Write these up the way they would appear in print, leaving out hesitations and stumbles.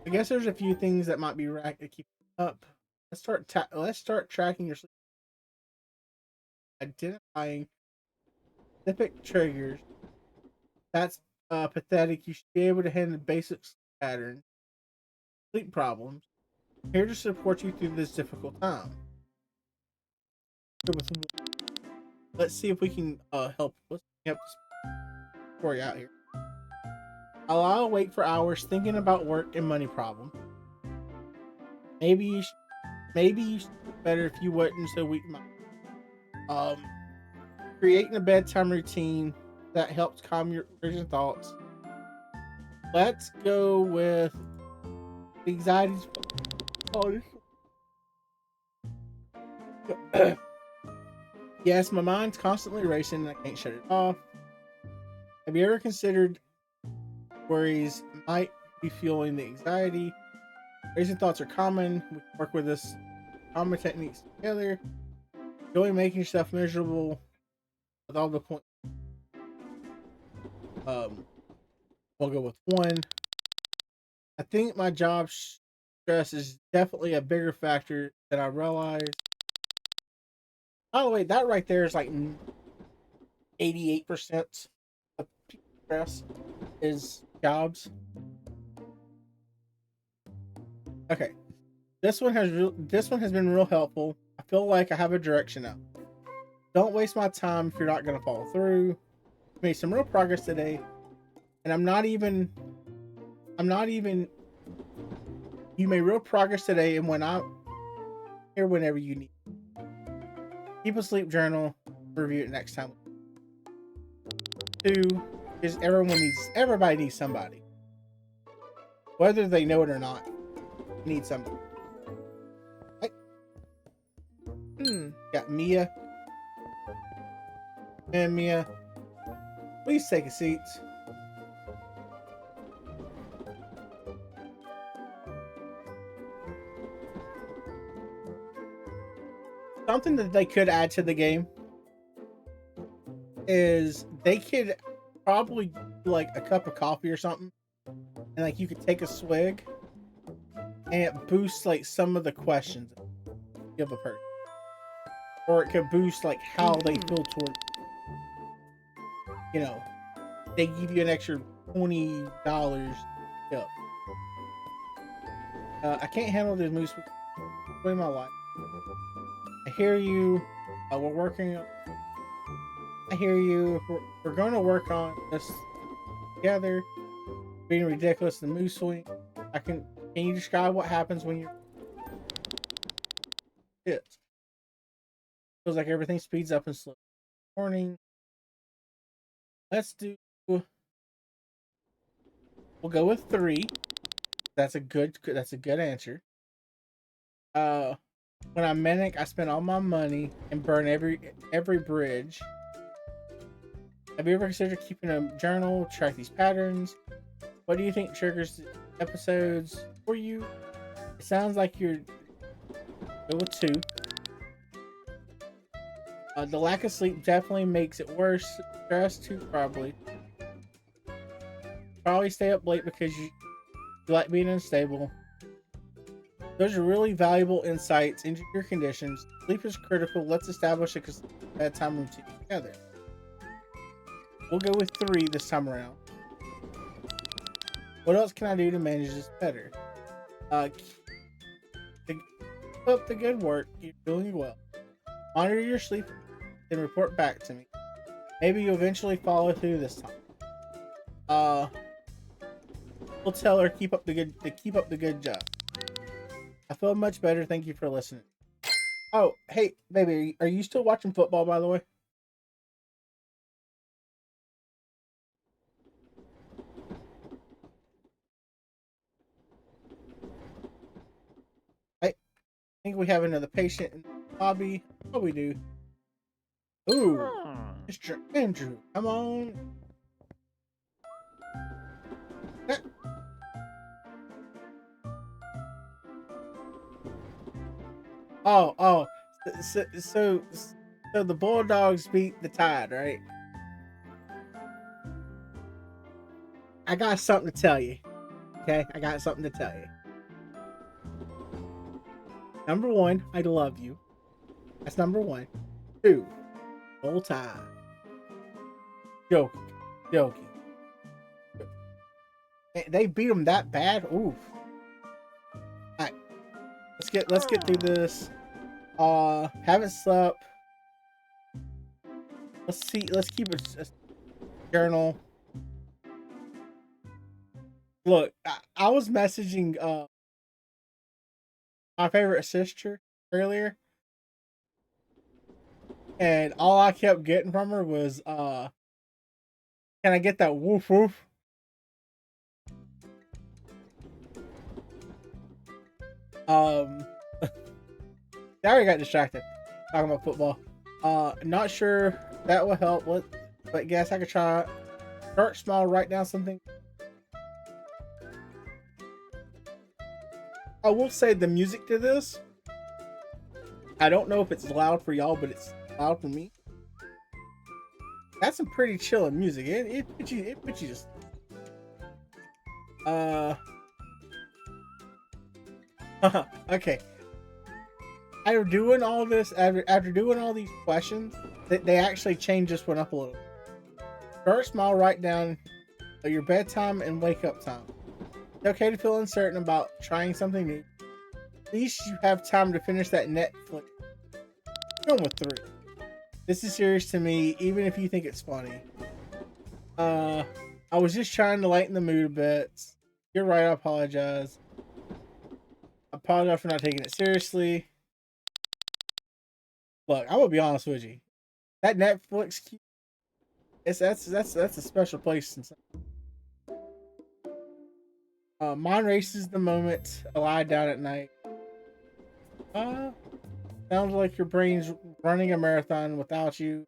I guess there's a few things that might be rack to keep up. Let's start tracking your sleep, identifying specific triggers. That's pathetic. You should be able to handle basic sleep patterns, sleep problems. Here to support you through this difficult time. Let's see if we can help. Let's help this story out here. I'll lie awake for hours thinking about work and money problems. Maybe you should, maybe you should do better if you wouldn't so weak. Um, creating a bedtime routine that helps calm your urgent thoughts. Let's go with anxiety's. Oh, yes, my mind's constantly racing and I can't shut it off. Have you ever considered worries might be fueling the anxiety? Racing thoughts are common. We can work with this common techniques together. Enjoy making yourself miserable with all the point. Um, we'll go with one. I think my job stress is definitely a bigger factor than I realized. By the way, that right there is like 88% of stress is jobs. Okay, this one has been real helpful. I feel like I have a direction now. Don't waste my time if you're not gonna follow through. Made some real progress today, and I'm not even. You made real progress today, and when I'm here, whenever you need. Keep a sleep journal. Review it next time. Two is everybody needs somebody, whether they know it or not. Need somebody. Got Mia. And Mia, please take a seat. Something that they could add to the game is they could probably do like a cup of coffee or something, and like you could take a swig, and it boosts like some of the questions you give a person, or it could boost like how they feel toward. You know, they give you an extra $20. Yep. I can't handle this moose in my life. I hear you. We're working. I hear you. We're going to work on this together. Being ridiculous. The moose swing. Can you describe what happens when you're? It feels like everything speeds up and slows. Morning. Let's do. We'll go with 3. That's a good. That's a good answer. When I'm manic, I spend all my money and burn every bridge. Have you ever considered keeping a journal, track these patterns? What do you think triggers episodes for you? It sounds like you're go with 2. The lack of sleep definitely makes it worse. Stress too, probably. Probably stay up late because you like being unstable. Those are really valuable insights into your conditions. Sleep is critical. Let's establish a bedtime routine together. We'll go with 3 this time around. What else can I do to manage this better? Keep up the good work. You're doing well. Monitor your sleep and report back to me. Maybe you'll eventually follow through this time. We'll tell her keep up the good job. I feel much better. Thank you for listening. Oh, hey, baby, are you still watching football, by the way? I think we have another patient in the lobby. Oh, we do. Ooh, Mr. Andrew, come on. Eh. Oh, so the Bulldogs beat the Tide, right? I got something to tell you. Okay, I got something to tell you. Number one, I love you. That's number one. Two, whole time. Joking. Joking. They beat them that bad? Oof. Alright. Let's get through this. Haven't slept. Let's keep a journal. Look, I was messaging my favorite sister earlier, and all I kept getting from her was can I get that woof woof? I already got distracted talking about football. Not sure that will help. But guess I could try. Start small, write down something. I will say the music to this. I don't know if it's loud for y'all, but it's loud for me. That's some pretty chilling music. It puts you just. Okay. After doing all this, after doing all these questions, they actually changed this one up a little. Start small, write down your bedtime and wake up time. It's okay to feel uncertain about trying something new. At least you have time to finish that Netflix. Going with 3. This is serious to me, even if you think it's funny. I was just trying to lighten the mood a bit. You're right, I apologize. I apologize for not taking it seriously. Look, I'm gonna be honest with you. That Netflix, that's a special place. Mine races the moment I lie down at night. Sounds like your brain's running a marathon without you.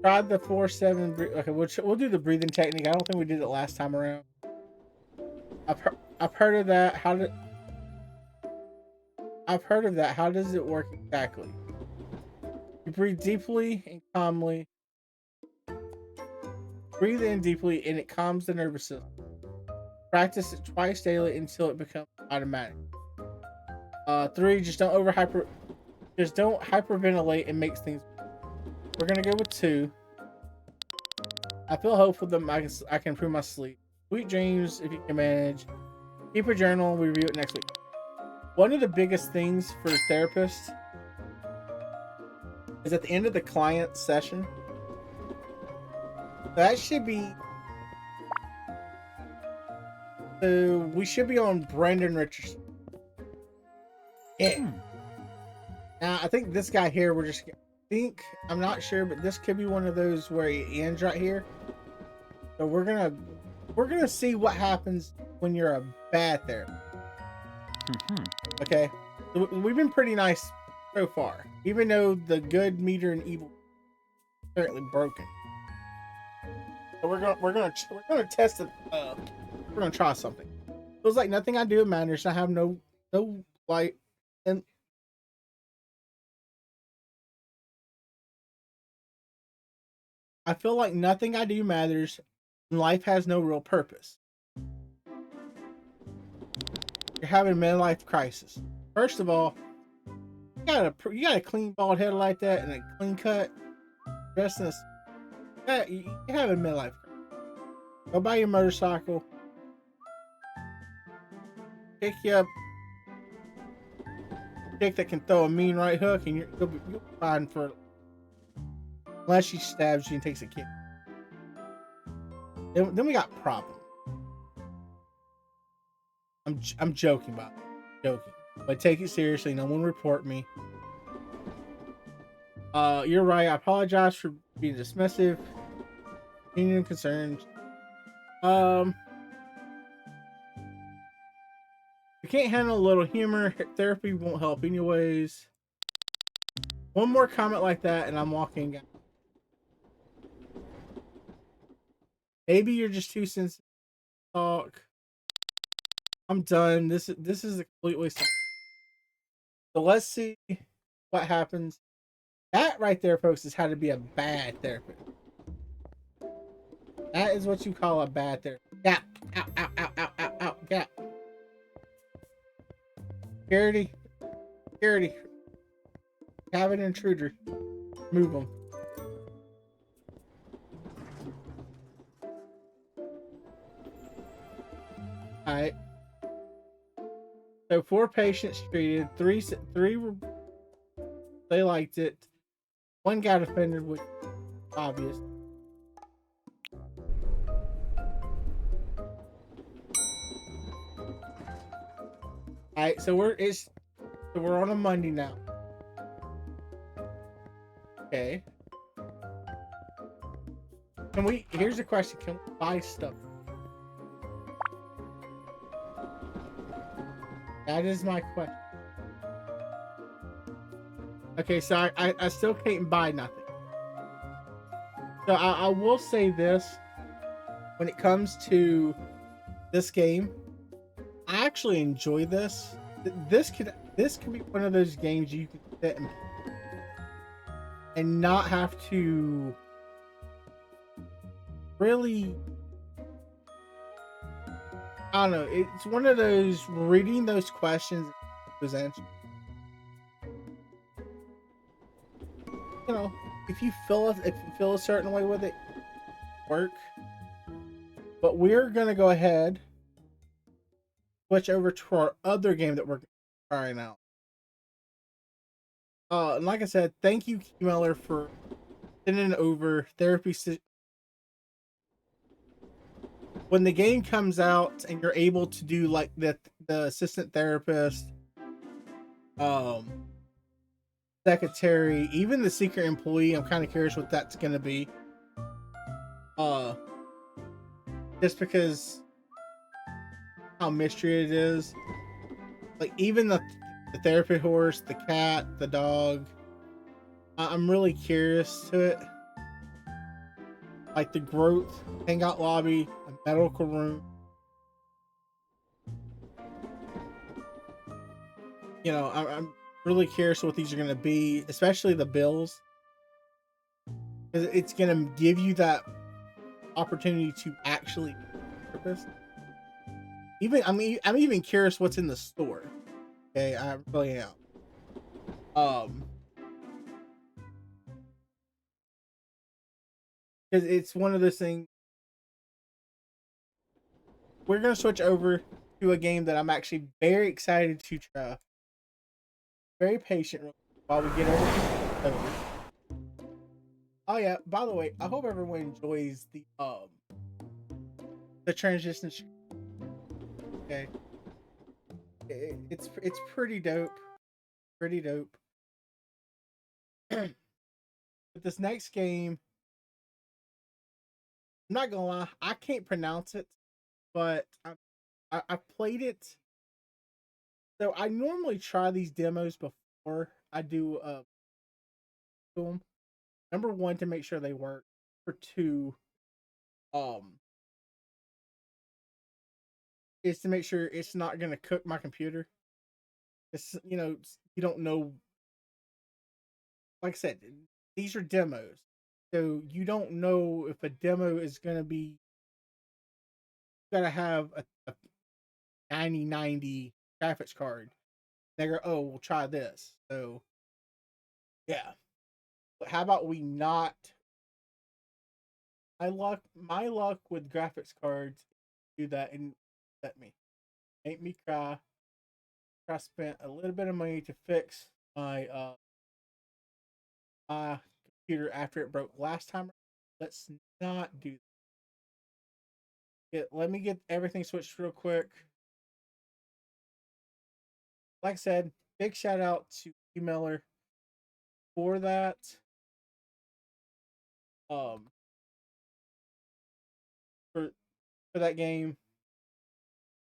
Tried the 4-7. Okay, we'll do the breathing technique. I don't think we did it last time around. I've heard of that. I've heard of that. How does it work exactly? You breathe deeply and calmly. Breathe in deeply and it calms the nervous system. Practice it twice daily until it becomes automatic. 3, just don't hyperventilate and makes things. We're gonna go with 2. I feel hopeful that I can improve my sleep. Sweet dreams if you can manage. Keep a journal. We review it next week. One of the biggest things for therapists is at the end of the client session. That should be. We should be on Brendan Richardson. Yeah. Now I think this guy here. I'm not sure, but this could be one of those where he ends right here. So we're gonna see what happens when you're a bad therapist. Okay, so we've been pretty nice so far, even though the good meter and evil is apparently broken. So we're gonna test it. We're gonna try something. Feels like nothing I do matters. I have no light and. I feel like nothing I do matters and life has no real purpose. You're having a midlife crisis. First of all, you got a clean bald head like that and a clean cut. Dressed in you have a midlife crisis. Go buy your motorcycle. Pick you up. Chick that can throw a mean right hook and you'll be fine for. Unless she stabs you and takes a kick. Then we got problem. I'm joking about it. Joking. But take it seriously. No one report me. You're right. I apologize for being dismissive. Opinion concerns. You can't handle a little humor. Therapy won't help anyways. One more comment like that and I'm walking out. Maybe you're just too sensitive to talk. I'm done. This is a complete waste of time. So let's see what happens. That right there, folks, is how to be a bad therapist. That is what you call a bad therapist. Gap. Ow, ow, ow, ow, ow, ow. Gap. Security. Security. Have an intruder. Move them. Alright. So 4 patients treated. Three were, they liked it. One got offended, which is obvious. Alright, so we're on a Monday now. Okay. Here's the question, can we buy stuff? That is my question. Okay, so I still can't buy nothing. So I will say this. When it comes to this game, I actually enjoy this. This could be one of those games you can sit and not have to really, I don't know. It's one of those reading those questions, those answers. You know, if you feel a certain way with it, work. But we're gonna go ahead, switch over to our other game that we're trying out. And like I said, thank you, Keymailer, for sending over therapy. When the game comes out and you're able to do like the assistant therapist, um, secretary, even the secret employee, I'm kind of curious what that's gonna be. Uh, just because how mystery it is. Like even the therapy horse, the cat, the dog. I'm really curious to it. Like the growth, hangout lobby, a medical room. I'm really curious what these are going to be, especially the bills, because it's going to give you that opportunity to actually purpose. I'm even curious what's in the store. Okay, I really am. Um, because it's one of those things. We're going to switch over to a game that I'm actually very excited to try. Very patient while we get over. Oh yeah, by the way, I hope everyone enjoys the transition. Okay, it's pretty dope, pretty dope. But this next game, I'm not gonna lie, I can't pronounce it, but I've played it. So I normally try these demos before I do them. Number one, to make sure they work. For two, um, is to make sure it's not gonna cook my computer. It's you don't know. Like I said, these are demos, so you don't know if a demo is gonna be gotta have a 9090 graphics card. They go, oh, we'll try this. So yeah, but how about we not? My luck with graphics cards do that and let me make me cry. I spent a little bit of money to fix my computer after it broke last time. Let's not do that. Let me get everything switched real quick. Like I said, big shout out to Keymailer for that. Um, for for that game,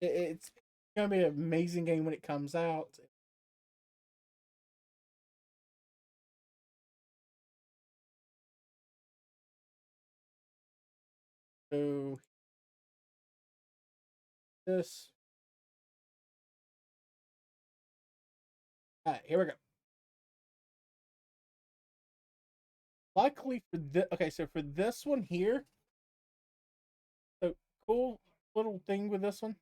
it's gonna be an amazing game when it comes out. So this, all right, here we go. Luckily for this, okay, so for this one here, so cool. little thing with this one.